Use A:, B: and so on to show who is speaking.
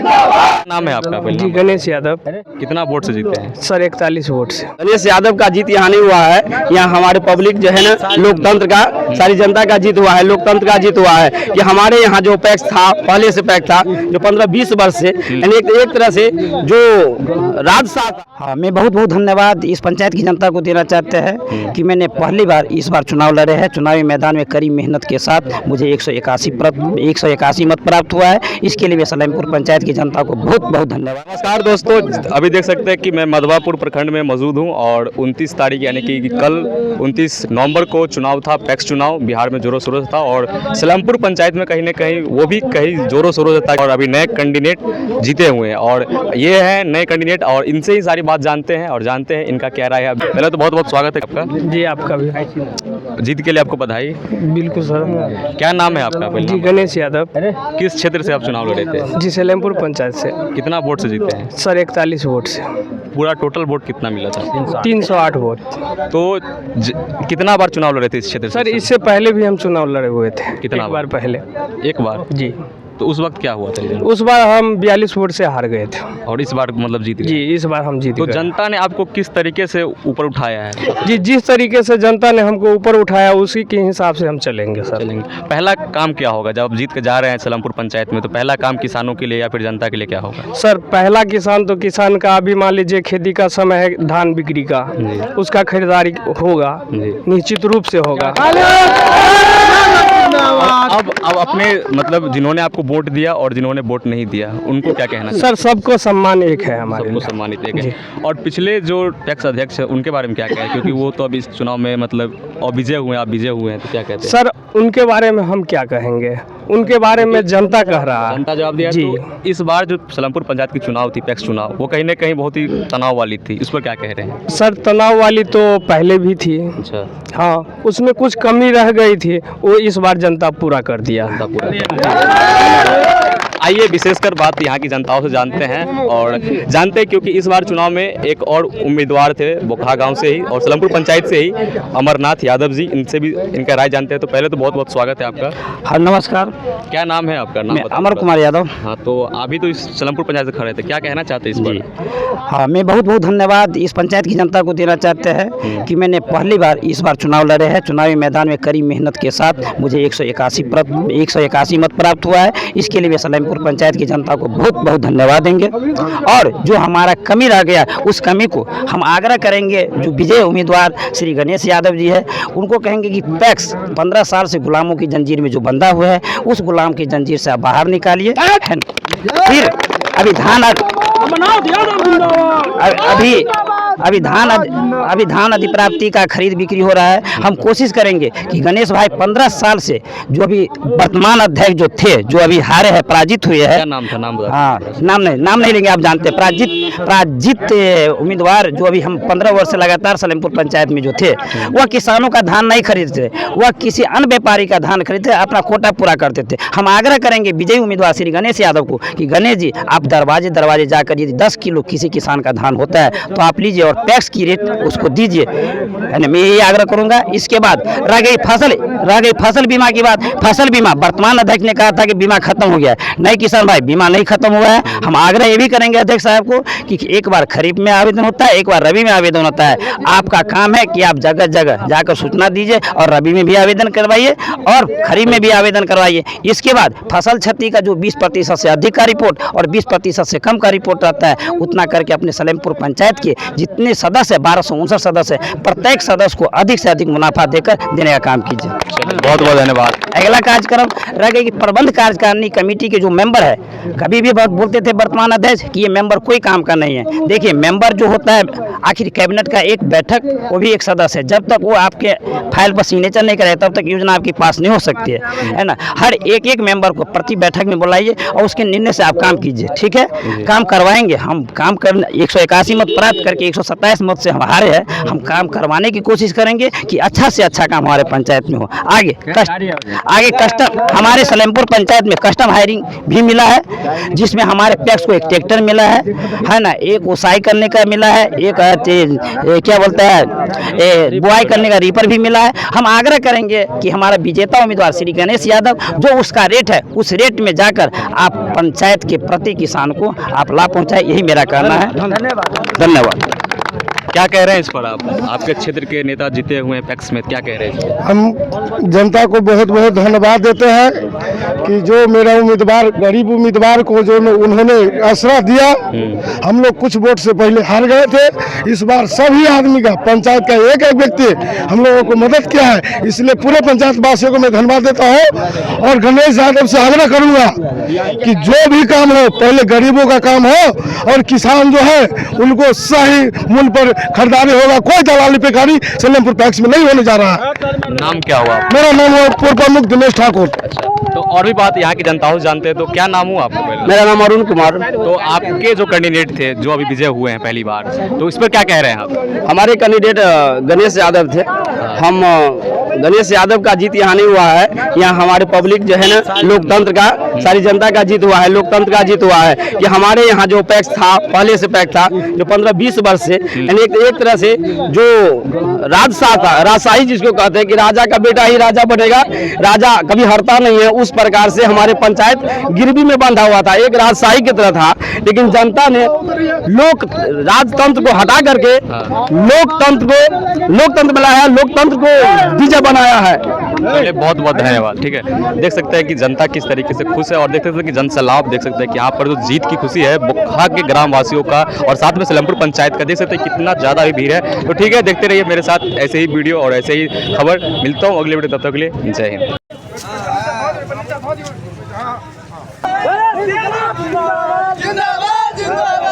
A: नाम है आपका?
B: जी गणेश यादव।
A: कितना वोट से जीते हैं?
B: सर 41 वोट से।
C: गणेश यादव का जीत यहाँ नहीं हुआ है, यहाँ हमारे पब्लिक जो है ना, लोकतंत्र का, सारी जनता का जीत हुआ है, लोकतंत्र का जीत हुआ है। कि हमारे यहाँ जो पैक्स था, पहले से पैक्स था जो 15-20 वर्ष से, यानी एक तरह से जो राजशासन।
D: हाँ, मैं बहुत बहुत धन्यवाद इस पंचायत की जनता को देना चाहते हैं कि मैंने पहली बार इस बार चुनाव लड़े हैं। चुनावी मैदान में कड़ी मेहनत के साथ मुझे 181 मत प्राप्त हुआ है। इसके लिए मैं सलेमपुर पंचायत की जनता को बहुत बहुत धन्यवाद।
A: नमस्कार दोस्तों, अभी देख सकते हैं कि मैं मधवापुर प्रखंड में मौजूद हूं और 29 तारीख यानी कि कल 29 नवंबर को चुनाव था, पैक्स चुनाव बिहार में जोरों शोरों से था और सलेमपुर पंचायत में कहीं ना कहीं वो भी कहीं जोरों शोरों से था और अभी नए कैंडिडेट जीते हुए हैं और ये है नए कैंडिडेट और इनसे ही सारी बात जानते हैं और जानते हैं इनका क्या राय है। पहले तो बहुत बहुत स्वागत है आपका।
B: जी आपका भी।
A: जीत के लिए आपको बधाई।
B: बिल्कुल सर।
A: क्या नाम है आपका?
B: जी गणेश यादव।
A: किस क्षेत्र से आप चुनाव लड़े थे?
B: जी सलेमपुर पंचायत से।
A: कितना वोट से जीते हैं?
B: सर 41 वोट से।
A: पूरा टोटल वोट कितना मिला था?
B: 308 वोट।
A: तो कितना बार चुनाव लड़े थे इस क्षेत्र से?
B: सर इससे पहले भी हम चुनाव लड़े हुए थे।
A: कितना
B: एक बार पहले?
A: एक बार।
B: जी।
A: तो उस वक्त क्या हुआ था?
B: उस बार हम 42 वोट से हार गए थे
A: और इस बार मतलब जीत गए?
B: जी इस बार हम जीत
A: तो
B: गए।
A: जनता ने आपको किस तरीके से ऊपर उठाया है?
B: जी जिस तरीके से जनता ने हमको ऊपर उठाया उसी के हिसाब से हम चलेंगे सर।
A: चलेंगे। पहला काम क्या होगा जब आप जीत के जा रहे हैं सलेमपुर पंचायत में? तो पहला काम किसानों के लिए या फिर जनता के लिए क्या होगा?
B: सर पहला किसान तो किसान का अभी मान लीजिए खेती का समय है, धान बिक्री का, उसका खरीदारी होगा, निश्चित रूप से होगा।
A: अब अपने मतलब जिन्होंने आपको वोट दिया और जिन्होंने वोट नहीं दिया उनको क्या कहना है?
B: सर सबको सम्मान एक है हमारे।
A: सबको सम्मानित एक है। और पिछले जो टैक्स अध्यक्ष है उनके बारे में क्या कहें, क्योंकि वो तो अभी इस चुनाव में मतलब विजय हुए हैं, आप विजय हुए हैं, तो क्या कहते हैं?
B: सर उनके बारे में हम क्या कहेंगे, उनके बारे में जनता कह रहा है।
A: जनता जवाब दिया जी। तो इस बार जो सलेमपुर पंचायत की चुनाव थी, पैक्स चुनाव, वो कहीं ना कहीं बहुत ही तनाव वाली थी, इस पर क्या कह रहे हैं?
B: सर तनाव वाली तो पहले भी थी।
A: अच्छा।
B: हाँ उसमें कुछ कमी रह गई थी, वो इस बार जनता पूरा कर दिया।
A: आइए विशेषकर बात यहाँ की जनताओं से जानते हैं और जानते हैं क्योंकि इस बार चुनाव में एक और उम्मीदवार थे बोखा गांव से ही और सलेमपुर पंचायत से ही अमरनाथ यादव जी, इनसे भी इनका राय जानते हैं। तो पहले तो बहुत बहुत स्वागत है आपका।
D: हाँ नमस्कार।
A: क्या नाम है आपका? नाम
D: अमर कुमार यादव।
A: हाँ तो अभी तो इस सलेमपुर पंचायत से खड़े थे, क्या कहना चाहते हैं इस पर?
D: हाँ मैं बहुत बहुत धन्यवाद इस पंचायत की जनता को देना चाहते हैं कि मैंने पहली बार इस बार चुनाव लड़े हैं। चुनावी मैदान में कड़ी मेहनत के साथ मुझे 181 मत प्राप्त हुआ है। इसके लिए मैं सलेमपुर पंचायत की जनता को बहुत बहुत धन्यवाद देंगे और जो हमारा कमी रह गया उस कमी को हम आग्रह करेंगे। जो विजय उम्मीदवार श्री गणेश यादव जी है उनको कहेंगे कि पैक्स 15 साल से गुलामों की जंजीर में जो बंधा हुआ है उस गुलाम की जंजीर से आप बाहर निकालिए। फिर अभी धान अधिप्राप्ति का खरीद बिक्री हो रहा है। हम कोशिश करेंगे कि गणेश भाई 15 साल से जो अभी वर्तमान अध्यक्ष जो थे, जो अभी हारे हैं, पराजित हुए हैं।
A: क्या नाम था? नाम
D: हाँ नाम नहीं लेंगे, आप जानते हैं। पराजित उम्मीदवार जो अभी हम 15 वर्ष से लगातार सलेमपुर पंचायत में जो थे, वह किसानों का धान नहीं खरीदते, वह किसी अन्य व्यापारी का धान खरीदते, अपना कोटा पूरा करते थे। हम आग्रह करेंगे विजयी उम्मीदवार श्री गणेश यादव को कि गणेश जी आप दरवाजे जाकर यदि 10 किलो किसी किसान का धान होता है तो आप लीजिए और टैक्स की रेट उसको दीजिए, है ना। मैं यही आग्रह करूंगा। इसके बाद रह गई फसल बीमा की बात। फसल बीमा वर्तमान अध्यक्ष ने कहा था कि बीमा खत्म हो गया है। नहीं किसान भाई, बीमा नहीं खत्म हुआ है। हम आग्रह ये भी करेंगे अध्यक्ष साहब को कि एक बार खरीफ में आवेदन होता है, एक बार रबी में आवेदन होता है। आपका काम है कि आप जगह जगह जाकर सूचना दीजिए और रबी में भी आवेदन करवाइए और खरीफ में भी आवेदन करवाइए। इसके बाद फसल क्षति का जो 20% से अधिक का रिपोर्ट और 20% से कम का रिपोर्ट रहता है, उतना करके अपने सलेमपुर पंचायत के जितने सदस्य 1259 सदस्य, प्रत्येक सदस्य को अधिक से अधिक मुनाफा देकर देने का काम कीजिए।
A: बहुत बहुत धन्यवाद।
D: अगला कार्यक्रम रह गया कि प्रबंध कार्यकारिणी कमेटी के जो मेंबर है, कभी भी बोलते थे वर्तमान अध्यक्ष कि ये मेंबर कोई काम का नहीं है। देखिए मेंबर जो होता है आखिर कैबिनेट का एक बैठक, वो भी एक सदस्य है। जब तक वो आपके फाइल पर सिग्नेचर नहीं करे तब तक योजना आपके पास नहीं हो सकती है ना। हर एक मेंबर को प्रति बैठक में बुलाइए और उसके निर्णय से आप काम कीजिए, ठीक है। काम करवाएंगे हम। काम कर 181 मत प्राप्त करके 127 मत से हम हारे हैं, हम काम करवाने की कोशिश करेंगे कि अच्छा से अच्छा काम हमारे पंचायत में हो। आगे कस्टम हमारे सलेमपुर पंचायत में कस्टम हायरिंग भी मिला है, जिसमें हमारे पैक्स को एक ट्रैक्टर मिला है ना, एक उसाई करने का मिला है, एक क्या बोलते हैं बुआई करने का रीपर भी मिला है। हम आग्रह करेंगे कि हमारा विजेता उम्मीदवार श्री गणेश यादव जो उसका रेट है उस रेट में जाकर आप पंचायत के प्रति किसान को आप लाभ पहुंचाए, यही मेरा कहना है। धन्यवाद।
A: क्या कह रहे हैं इस पर आप? आपके क्षेत्र के नेता जीते हुए हैं पैक्स में, क्या कह रहे हैं?
E: हम जनता को बहुत बहुत धन्यवाद देते हैं कि जो मेरा उम्मीदवार गरीब उम्मीदवार को जो उन्होंने आसरा दिया। हम लोग कुछ वोट से पहले हार गए थे, इस बार सभी आदमी का पंचायत का एक एक व्यक्ति हम लोगों को मदद किया है, इसलिए पूरे पंचायत वासियों को मैं धन्यवाद देता हूँ। और गणेश यादव से आग्रह करूँगा कि जो भी काम हो पहले गरीबों का काम हो और किसान जो है उनको सही मूल्य पर खरीदारी होगा। कोई दलाली बेकारी सलेमपुर पैक्स में नहीं होने जा रहा है।
A: नाम क्या हुआ?
E: मेरा नाम है पूर्व प्रमुख दिनेश ठाकुर।
A: तो और भी बात यहाँ की जनता हो जानते हैं, तो क्या नाम हुआ आपका पहले?
C: मेरा नाम अरुण कुमार।
A: तो आपके जो कैंडिडेट थे जो अभी विजय हुए हैं पहली बार, तो इस पर क्या कह रहे हैं आप?
C: हमारे कैंडिडेट गणेश यादव थे। हम गणेश यादव का जीत यहाँ नहीं हुआ है, यहाँ हमारे पब्लिक जो है ना लोकतंत्र का, सारी जनता का जीत हुआ है, लोकतंत्र का जीत हुआ है। कि हमारे यहाँ जो पैक्स था पहले से पैक्स था जो 15-20 वर्ष से, यानी एक तरह से जो राजशाह था, राजशाही जिसको कहते हैं कि राजा का बेटा ही राजा बनेगा, राजा कभी हरता नहीं है, उस प्रकार से हमारे पंचायत गिरवी में बंधा हुआ था, एक राजशाही की तरह था। लेकिन जनता ने राजतंत्र को हटा करके लोकतंत्र बनाया है, लोकतंत्र को विजय बनाया है।
A: पहले बहुत बहुत धन्यवाद। ठीक है, देख सकते हैं कि जनता किस तरीके से खुश है और देख सकते हैं कि जन सलाब देख सकते हैं कि यहाँ पर जो जीत की खुशी है बुक्खा के ग्राम वासियों का और साथ में सलेमपुर पंचायत का, देख सकते हैं कितना ज़्यादा भी भीड़ है। तो ठीक है, देखते रहिए मेरे साथ ऐसे ही वीडियो और ऐसे ही खबर। मिलता हूँ अगले वीडियो, तब तक के लिए जय हिंद।
F: जिंदाबाद जिंदाबाद